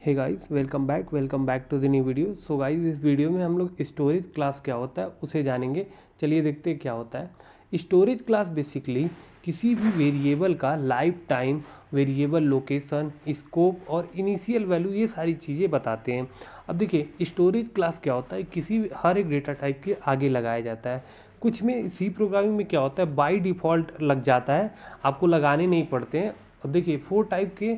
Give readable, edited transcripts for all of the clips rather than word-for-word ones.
Hey guys, welcome back to the new video. So guys, इस video में हम लोग स्टोरेज क्लास क्या होता है उसे जानेंगे। चलिए देखते हैं क्या होता है। स्टोरेज क्लास बेसिकली किसी भी वेरिएबल का life time, variable location, scope और इनिशियल वैल्यू, ये सारी चीज़ें बताते हैं। अब देखिए, स्टोरेज क्लास क्या होता है, हर एक डेटा टाइप के आगे लगाया जाता है। कुछ में सी प्रोग्रामिंग में क्या होता है, बाय डिफ़ॉल्ट लग जाता है, आपको लगाने नहीं पड़ते हैं। अब देखिए 4 टाइप के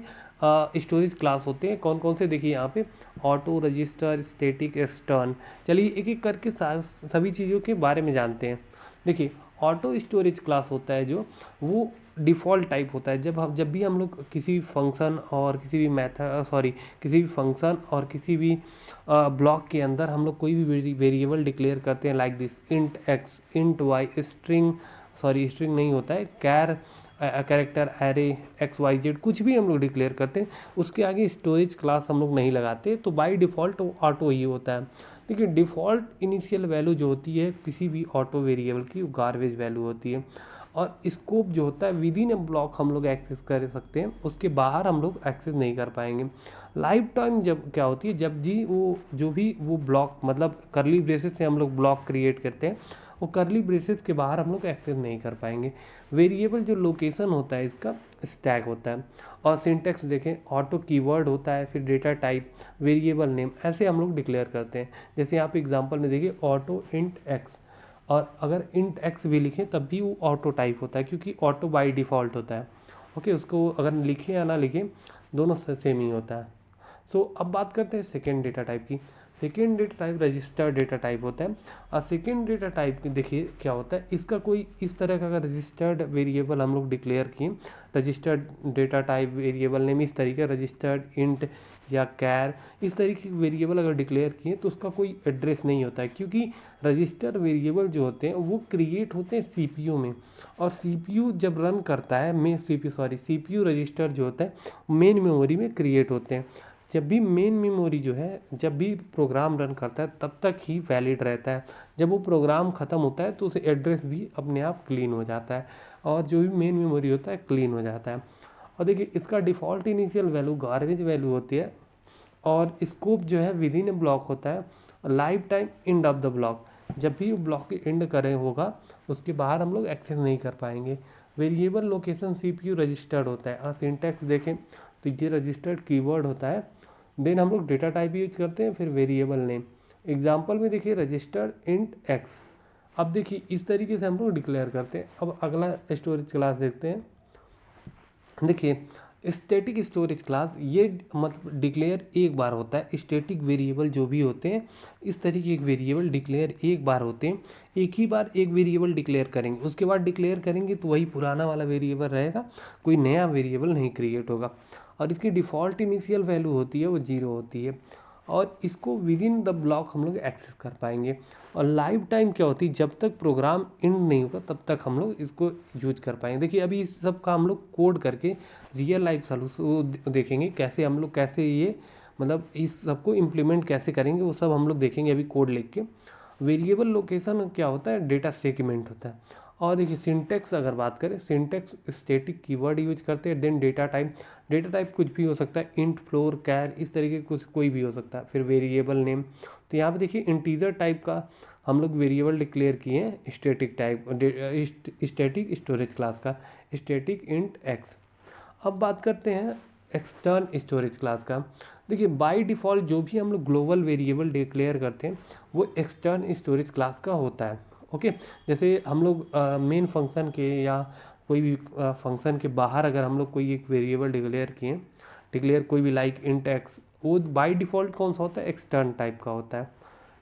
स्टोरेज क्लास होते हैं। कौन कौन से, देखिए यहाँ पे ऑटो, रजिस्टर, स्टैटिक, एक्सटर्न। चलिए एक एक करके सभी चीज़ों के बारे में जानते हैं। देखिए ऑटो स्टोरेज क्लास होता है जो, वो डिफ़ॉल्ट टाइप होता है। जब भी हम लोग किसी फंक्शन और किसी भी किसी भी फंक्शन और किसी भी ब्लॉक के अंदर हम लोग कोई भी वेरिएबल डिक्लेयर करते हैं, like this int X, int Y, string नहीं होता है, character, array, X Y Z, कुछ भी हम लोग डिक्लेयर करते हैं, उसके आगे स्टोरेज क्लास हम लोग नहीं लगाते। तो बाय डिफ़ॉल्ट ऑटो ही होता है। देखिए डिफ़ॉल्ट इनिशियल वैल्यू जो होती है किसी भी ऑटो वेरिएबल की, वो गार्बेज वैल्यू होती है। और स्कोप जो होता है, विद इन ए ब्लॉक हम लोग एक्सेस कर सकते हैं, उसके बाहर हम लोग एक्सेस नहीं कर पाएंगे। लाइफ टाइम जब क्या होती है, जब जी वो ब्लॉक, मतलब करली ब्रेसेस से हम लोग ब्लॉक क्रिएट करते हैं, वो करली ब्रेसेस के बाहर हम लोग एक्सेस नहीं कर पाएंगे। वेरिएबल जो लोकेशन होता है इसका स्टैक होता है। और सिंटेक्स देखें, ऑटो कीवर्ड होता है, फिर डेटा टाइप, वेरिएबल नेम, ऐसे हम लोग डिक्लेयर करते हैं। जैसे यहाँ पे एग्जांपल में देखिए ऑटो इंट एक्स, और अगर इंट एक्स भी लिखें तब भी वो ऑटो टाइप होता है, क्योंकि ऑटो बाय डिफ़ॉल्ट होता है। ओके, उसको अगर लिखें या ना लिखें, दोनों सेम ही होता है। सो अब बात करते हैं सेकेंड डेटा टाइप की। Second data type registered data type होता है। और सेकेंड डेटा टाइप देखिए क्या होता है, इसका कोई इस तरह का अगर रजिस्टर्ड वेरिएबल हम लोग डिक्लेयर किए, registered data type variable name इस तरीके, रजिस्टर्ड इंट या कैर, इस तरीके की वेरिएबल अगर डिक्लेयर किए तो उसका कोई एड्रेस नहीं होता है, क्योंकि रजिस्टर वेरिएबल जो होते हैं वो क्रिएट होते हैं सीपीयू में। और सीपीयू जब रन करता है, सीपीयू रजिस्टर जो होता है मेन मेमोरी में क्रिएट होते हैं। जब भी मेन मेमोरी जो है, जब भी प्रोग्राम रन करता है तब तक ही वैलिड रहता है। जब वो प्रोग्राम ख़त्म होता है तो उसे एड्रेस भी अपने आप क्लीन हो जाता है, और जो भी मेन मेमोरी होता है क्लीन हो जाता है। और देखिए इसका default initial value garbage value होती है, और स्कोप जो है विद इन ए ब्लॉक होता है। Life time end of the block, जब भी ब्लॉक एंड करे होगा उसके बाहर हम लोग एक्सेस नहीं कर पाएंगे। वेरिएबल लोकेशन सीपीयू रजिस्टर्ड होता है। और सिंटैक्स देखें तो ये रजिस्टर्ड कीवर्ड होता है। देन हम लोग डेटा टाइप यूज करते हैं, फिर वेरिएबल नेम। एग्जांपल में देखिए रजिस्टर्ड इंट एक्स। अब देखिए इस तरीके से हम लोग डिक्लेयर करते हैं। अब अगला स्टोरेज क्लास देखते हैं। देखिए स्टैटिक स्टोरेज क्लास, ये मतलब डिक्लेयर एक बार होता है। स्टैटिक वेरिएबल जो भी होते हैं, इस तरीके के वेरिएबल डिक्लेयर एक बार होते हैं। एक ही बार एक वेरिएबल डिक्लेयर करेंगे, उसके बाद डिक्लेयर करेंगे तो वही पुराना वाला वेरिएबल रहेगा, कोई नया वेरिएबल नहीं क्रिएट होगा। और इसकी डिफ़ॉल्ट इनिशियल वैल्यू होती है वो 0 होती है, और इसको विद इन द ब्लॉक हम लोग एक्सेस कर पाएंगे। और लाइफ टाइम क्या होती है, जब तक प्रोग्राम एंड नहीं होगा तब तक हम लोग इसको यूज कर पाएंगे। देखिए अभी इस सब का हम लोग कोड करके रियल लाइफ सॉल्यूशन देखेंगे, कैसे हम लोग कैसे ये मतलब इस सबको इम्प्लीमेंट कैसे करेंगे, वो सब हम लोग देखेंगे अभी कोड लिख के। वेरिएबल लोकेशन क्या होता है, डेटा सेगमेंट होता है। और देखिए सिंटेक्स अगर बात करें, सिंटेक्स स्टैटिक कीवर्ड यूज करते हैं। देन डेटा टाइप कुछ भी हो सकता है, इंट, फ्लोर, कैर, इस तरीके कुछ कोई भी हो सकता है। फिर वेरिएबल नेम, तो यहाँ पे देखिए इंटीजर टाइप का हम लोग वेरिएबल डिक्लेयर किए हैं, स्टैटिक स्टोरेज क्लास का, स्टैटिक इंट एक्स। अब बात करते हैं एक्सटर्न स्टोरेज क्लास का। देखिए बाय डिफ़ॉल्ट जो भी हम लोग ग्लोबल वेरिएबल डिक्लेयर करते हैं वो एक्सटर्न स्टोरेज क्लास का होता है। ओके, जैसे हम लोग मेन फंक्शन के या कोई भी फंक्शन के बाहर अगर हम लोग कोई एक वेरिएबल डिक्लेयर कोई भी लाइक इंट एक्स, वो बाय डिफ़ॉल्ट कौन सा होता है, एक्सटर्न टाइप का होता है।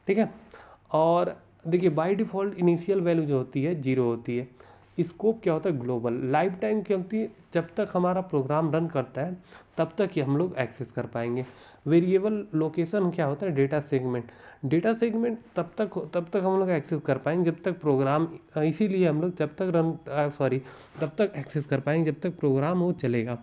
ठीक है। और देखिए बाय डिफ़ॉल्ट इनिशियल वैल्यू जो होती है 0 होती है। स्कोप क्या होता है, ग्लोबल। लाइफ टाइम क्या होती है, जब तक हमारा प्रोग्राम रन करता है तब तक ही हम लोग एक्सेस कर पाएंगे। वेरिएबल लोकेशन क्या होता है, डेटा सेगमेंट। तब तक हम लोग एक्सेस कर पाएंगे जब तक प्रोग्राम, इसीलिए हम लोग तब तक एक्सेस कर पाएंगे जब तक प्रोग्राम वो चलेगा।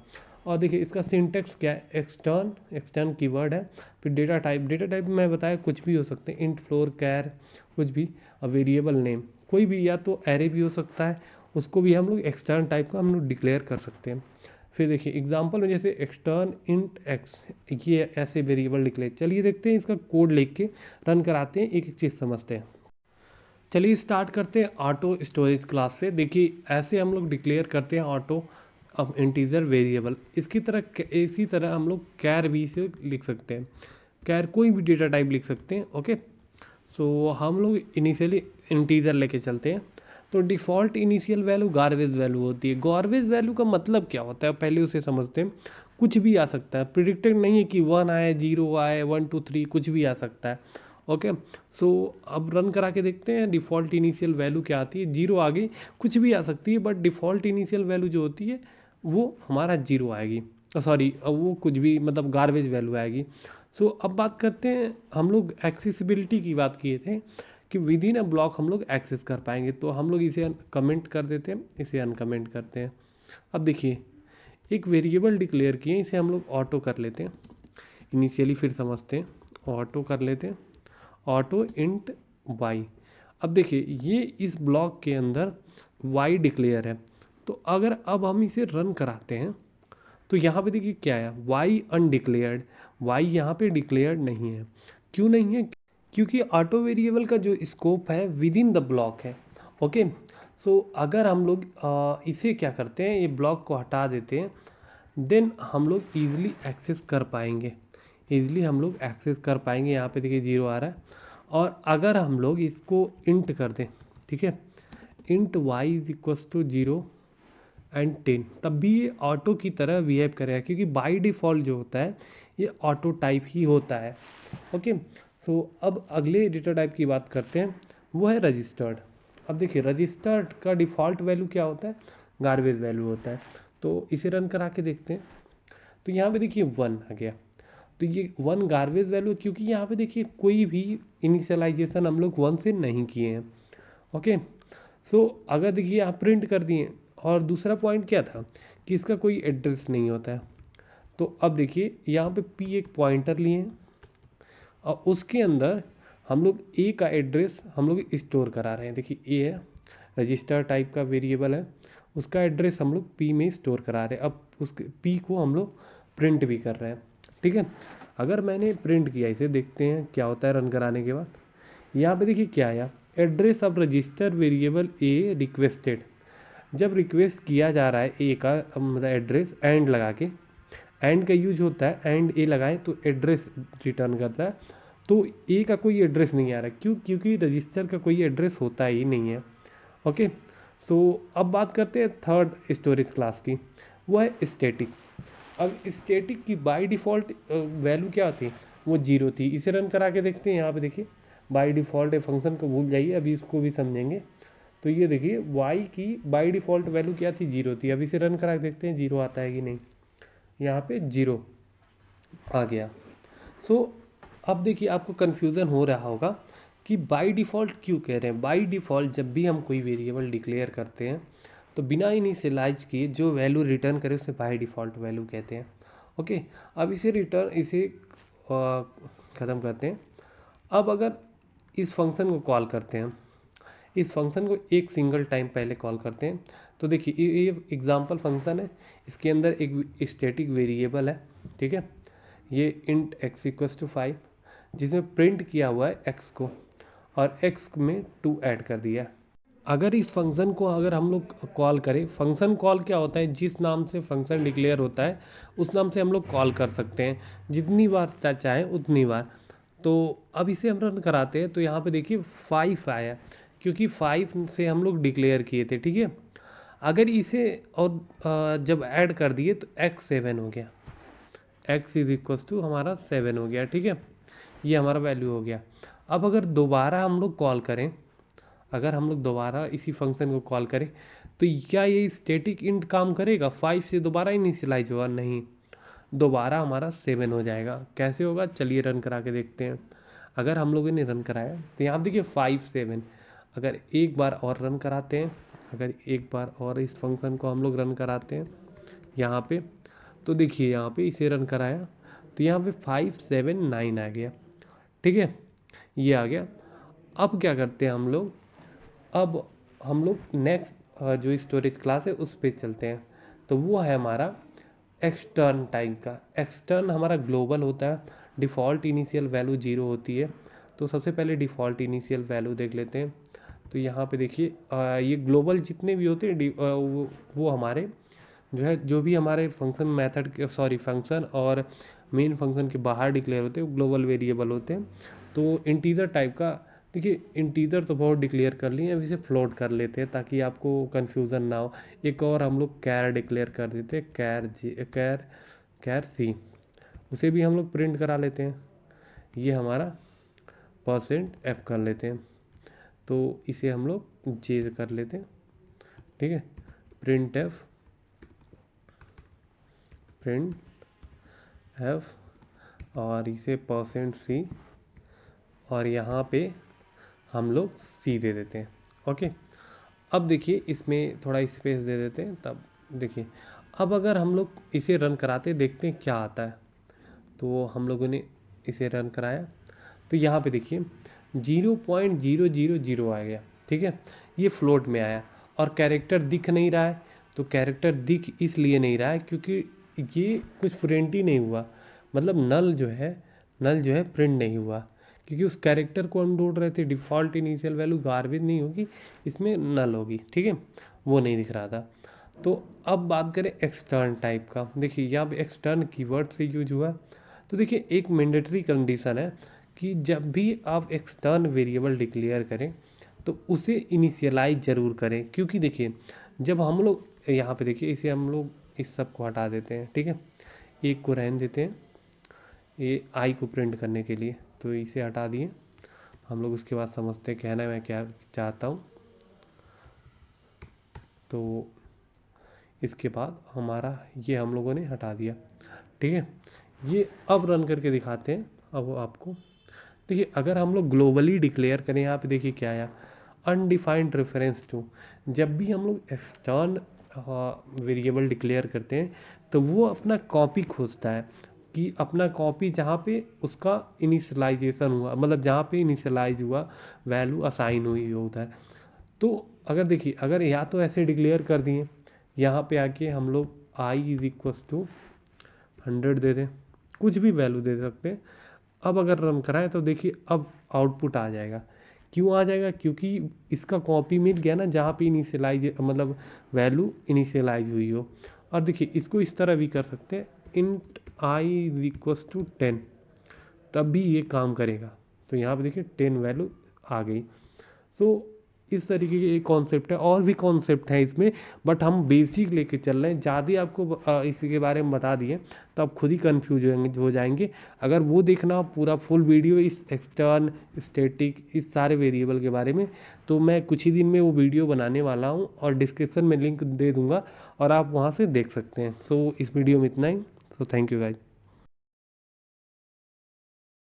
और देखिए इसका सिंटेक्स क्या है, एक्सटर्न कीवर्ड है। फिर डेटा टाइप मैं बताया कुछ भी हो सकते हैं, इंट, फ्लोर, कैर, कुछ भी। और वेरिएबल नेम कोई भी, या तो एरे भी हो सकता है, उसको भी हम लोग एक्सटर्न टाइप का हम लोग डिक्लेयर कर सकते हैं। फिर देखिए एग्जांपल में जैसे एक्सटर्न इंट एक्स, ये ऐसे वेरिएबल डिक्लेयर। चलिए देखते हैं इसका कोड लिख के रन कराते हैं, एक एक चीज़ समझते हैं। चलिए स्टार्ट करते हैं ऑटो स्टोरेज क्लास से। देखिए ऐसे हम लोग डिक्लेयर करते हैं ऑटो अब इंटीजर वेरिएबल। इसकी तरह इसी तरह हम लोग कैर भी से लिख सकते हैं, कैर कोई भी डेटा टाइप लिख सकते हैं। ओके, सो हम लोग इनिशियली इंटीजर लेके चलते हैं। तो default initial value garbage value होती है। गार्बेज वैल्यू का मतलब क्या होता है पहले उसे समझते हैं। कुछ भी आ सकता है, प्रिडिक्टेड नहीं है कि 1 आए 0 आए 1 2 3, कुछ भी आ सकता है। ओके, सो अब रन करा के देखते हैं डिफ़ॉल्ट इनिशियल वैल्यू क्या आती है। 0 आ गई, कुछ भी आ सकती है बट डिफ़ॉल्ट इनिशियल वैल्यू जो होती है वो हमारा 0 आएगी। सॉरी, वो कुछ भी मतलब गार्बेज वैल्यू आएगी। सो अब बात करते हैं, हम लोग एक्सेसिबिलिटी की बात किए थे कि विद इन अ ब्लॉक हम लोग एक्सेस कर पाएंगे। तो हम लोग इसे कमेंट कर देते हैं, इसे अनकमेंट करते हैं। अब देखिए एक वेरिएबल डिक्लेयर किए, इसे हम लोग ऑटो कर लेते हैं इनिशियली, फिर समझते हैं। ऑटो कर लेते हैं, ऑटो इंट वाई। अब देखिए ये इस ब्लॉक के अंदर वाई डिक्लेयर है। तो अगर अब हम इसे रन कराते हैं तो यहाँ पे देखिए क्या है, वाई अनडिक्लेयर्ड। वाई यहाँ पे डिक्लेयर्ड नहीं है। क्यों नहीं है? क्योंकि ऑटो वेरिएबल का जो स्कोप है विद इन द ब्लॉक है। ओके, सो अगर हम लोग इसे क्या करते हैं, ये ब्लॉक को हटा देते हैं, देन हम लोग ईजिली एक्सेस कर पाएंगे। ईजिली हम लोग एक्सेस कर पाएंगे। यहाँ पे देखिए 0 आ रहा है। और अगर हम लोग इसको इंट कर दें, ठीक है, int Y is equals to 0 and 10, तब भी ये ऑटो की तरह बिहेव करेगा, क्योंकि बाय डिफ़ॉल्ट जो होता है ये ऑटो टाइप ही होता है। ओके, सो अब अगले डेटा टाइप की बात करते हैं, वो है रजिस्टर्ड। अब देखिए रजिस्टर्ड का डिफ़ॉल्ट वैल्यू क्या होता है, गार्बेज वैल्यू होता है। तो इसे रन करा के देखते हैं। तो यहाँ पे देखिए 1 आ गया। तो ये 1 गार्बेज वैल्यू, क्योंकि यहाँ पे देखिए कोई भी इनिशियलाइजेशन हम लोग 1 से नहीं किए हैं। ओके, सो अगर देखिए आप प्रिंट कर दिए, और दूसरा पॉइंट क्या था कि इसका कोई एड्रेस नहीं होता है। तो अब देखिए यहाँ पे पी एक पॉइंटर लिए हैं और उसके अंदर हम लोग ए का एड्रेस हम लोग स्टोर करा रहे हैं। देखिए ए है, रजिस्टर टाइप का वेरिएबल है, उसका एड्रेस हम लोग पी में स्टोर करा रहे हैं। अब उसके पी को हम लोग प्रिंट भी कर रहे हैं। ठीक है, अगर मैंने प्रिंट किया, इसे देखते हैं क्या होता है रन कराने के बाद। यहाँ पे देखिए क्या आया, address of register variable A requested. जब रिक्वेस्ट किया जा रहा है ए का मतलब एड्रेस, एंड लगा के, एंड का यूज होता है, एंड ए लगाएं तो एड्रेस रिटर्न करता है। तो ए का कोई एड्रेस नहीं आ रहा, क्यों? क्योंकि रजिस्टर का कोई एड्रेस होता ही नहीं है। ओके, सो अब बात करते हैं थर्ड स्टोरेज क्लास की, वो है स्टैटिक। अब स्टैटिक की बाय डिफ़ॉल्ट वैल्यू क्या थी, वो 0 थी। इसे रन करा के देखते हैं। यहाँ पे देखिए बाय डिफ़ॉल्ट फंक्शन को भूल जाइए, अभी इसको भी समझेंगे। तो ये देखिए y की बाय डिफ़ॉल्ट वैल्यू क्या थी, 0 थी। अब इसे रन करा के देखते हैं 0 आता है कि नहीं। यहाँ पे 0 आ गया। सो अब देखिए आपको कन्फ्यूज़न हो रहा होगा कि बाय डिफ़ॉल्ट क्यों कह रहे हैं। बाय डिफ़ॉल्ट जब भी हम कोई वेरिएबल डिक्लेयर करते हैं तो बिना इनिशियलाइज किए जो वैल्यू रिटर्न करे उसे बाय डिफ़ॉल्ट वैल्यू कहते हैं। ओके, अब इसे ख़त्म करते हैं। अब अगर इस फंक्शन को कॉल करते हैं, इस फंक्शन को एक सिंगल टाइम पहले कॉल करते हैं। तो देखिए ये एग्जांपल फंक्शन है, इसके अंदर एक स्टैटिक वेरिएबल है। ठीक है, ये इंट x इक्वल्स टू 5, जिसमें प्रिंट किया हुआ है x को, और x में 2 ऐड कर दिया। अगर इस फंक्शन को अगर हम लोग कॉल करें, फंक्शन कॉल क्या होता है, जिस नाम से फंक्शन डिक्लेयर होता है उस नाम से हम लोग कॉल कर सकते हैं जितनी बार चाहे उतनी बार। तो अब इसे हम रन कराते हैं। तो यहाँ पे देखिए 5 आया, क्योंकि 5 से हम लोग डिक्लेयर किए थे। ठीक है, अगर इसे और जब ऐड कर दिए तो x 7 हो गया, x इज इक्वल्स टू हमारा 7 हो गया। ठीक है, ये हमारा वैल्यू हो गया। अब अगर दोबारा हम लोग कॉल करें, अगर हम लोग दोबारा इसी फंक्शन को कॉल करें तो क्या ये स्टैटिक इंट काम करेगा? 5 से दोबारा इनिशियलाइज होगा? नहीं, दोबारा हमारा 7 हो जाएगा। कैसे होगा, चलिए रन करा के देखते हैं। अगर हम लोगों ने रन कराया तो यहाँ देखिए 5 7। अगर एक बार और रन कराते हैं, अगर एक बार और इस फंक्शन को हम लोग रन कराते हैं यहाँ पे, तो देखिए यहाँ पे इसे रन कराया तो यहाँ पे 5 7 9 आ गया। ठीक है, ये आ गया। अब क्या करते हैं हम लोग, अब हम लोग नेक्स्ट जो स्टोरेज क्लास है उस पर चलते हैं। तो वो है हमारा एक्सटर्न टाइप का। एक्सटर्न हमारा ग्लोबल होता है, डिफ़ॉल्ट इनिशियल वैल्यू 0 होती है। तो सबसे पहले डिफ़ॉल्ट इनिशियल वैल्यू देख लेते हैं। तो यहाँ पे देखिए ये ग्लोबल जितने भी होते हैं वो हमारे जो है, जो भी हमारे फंक्शन मेथड के फंक्शन और मेन फंक्शन के बाहर डिक्लेयर होते हैं वो ग्लोबल वेरिएबल होते हैं। तो इंटीजर टाइप का, देखिए इंटीजर तो बहुत डिक्लेयर कर लिए, अब इसे फ्लोट कर लेते हैं ताकि आपको कन्फ्यूज़न ना हो। एक और हम लोग कैर डिक्लेयर कर देते हैं, कैर सी, उसे भी हम लोग प्रिंट करा लेते हैं। ये हमारा %f कर लेते हैं, तो इसे हम लोग जे कर लेते हैं, ठीक है। प्रिंट एफ और इसे %c और यहाँ पे हम लोग सी दे देते हैं, ओके। अब देखिए इसमें थोड़ा स्पेस दे देते हैं, तब देखिए अब अगर हम लोग इसे रन कराते देखते हैं क्या आता है। तो हम लोगों ने इसे रन कराया तो यहाँ पे देखिए 0.000 आ गया, ठीक है। ये फ्लोट में आया और कैरेक्टर दिख नहीं रहा है। तो कैरेक्टर दिख इसलिए नहीं रहा है क्योंकि ये कुछ प्रिंट ही नहीं हुआ, मतलब नल जो है प्रिंट नहीं हुआ, क्योंकि उस कैरेक्टर को हम ढूंढ रहे थे। डिफ़ॉल्ट इनिशियल वैल्यू गार्बेज नहीं होगी, इसमें नल होगी, ठीक है, वो नहीं दिख रहा था। तो अब बात करें एक्सटर्न टाइप का। देखिए यहाँ पे एक्सटर्न कीवर्ड से यूज हुआ। तो देखिए एक मैंडेटरी कंडीशन है कि जब भी आप एक्सटर्न वेरिएबल डिक्लेयर करें तो उसे इनिशियलाइज ज़रूर करें, क्योंकि देखिए जब हम लोग यहाँ पे देखिए इसे हम लोग इस सब को हटा देते हैं, ठीक है, एक को रहने देते हैं, ये आई को प्रिंट करने के लिए, तो इसे हटा दिए हम लोग। उसके बाद समझते हैं कहना मैं क्या चाहता हूँ। तो इसके बाद हमारा ये हम लोगों ने हटा दिया, ठीक है। ये अब रन करके दिखाते हैं अब आपको। देखिए अगर हम लोग ग्लोबली डिक्लेयर करें, यहाँ पे देखिए क्या आया, अनडिफाइंड रेफरेंस टू। जब भी हम लोग एक्सटर्न वेरिएबल डिक्लेयर करते हैं तो वो अपना कॉपी खोजता है कि अपना कॉपी जहाँ पे उसका इनिशियलाइजेशन हुआ, मतलब जहाँ पे इनिशियलाइज हुआ वैल्यू असाइन हुई होता है। तो अगर देखिए अगर या तो ऐसे डिक्लेयर कर दिए, यहाँ पे आके हम लोग i=100 दे दें, कुछ भी वैल्यू दे सकते हैं। अब अगर रन कराएं तो देखिए अब आउटपुट आ जाएगा। क्यों आ जाएगा? क्योंकि इसका कॉपी मिल गया ना, जहाँ पे इनिशियलाइज मतलब वैल्यू इनिशियलाइज हुई हो। और देखिए इसको इस तरह भी कर सकते हैं, int i=10, तब भी ये काम करेगा। तो यहाँ पे देखिए 10 वैल्यू आ गई। सो इस तरीके के एक कॉन्सेप्ट है, और भी कॉन्सेप्ट है इसमें, बट हम बेसिक लेके चल रहे हैं। ज़्यादा आपको इसके बारे में बता दिए तो आप खुद ही कन्फ्यूज हो जाएंगे। अगर वो देखना पूरा फुल वीडियो इस एक्सटर्न, स्टैटिक, इस सारे वेरिएबल के बारे में, तो मैं कुछ ही दिन में वो वीडियो बनाने वाला हूँ और डिस्क्रिप्शन में लिंक दे दूँगा और आप वहाँ से देख सकते हैं। सो इस वीडियो में इतना ही। So thank you guys.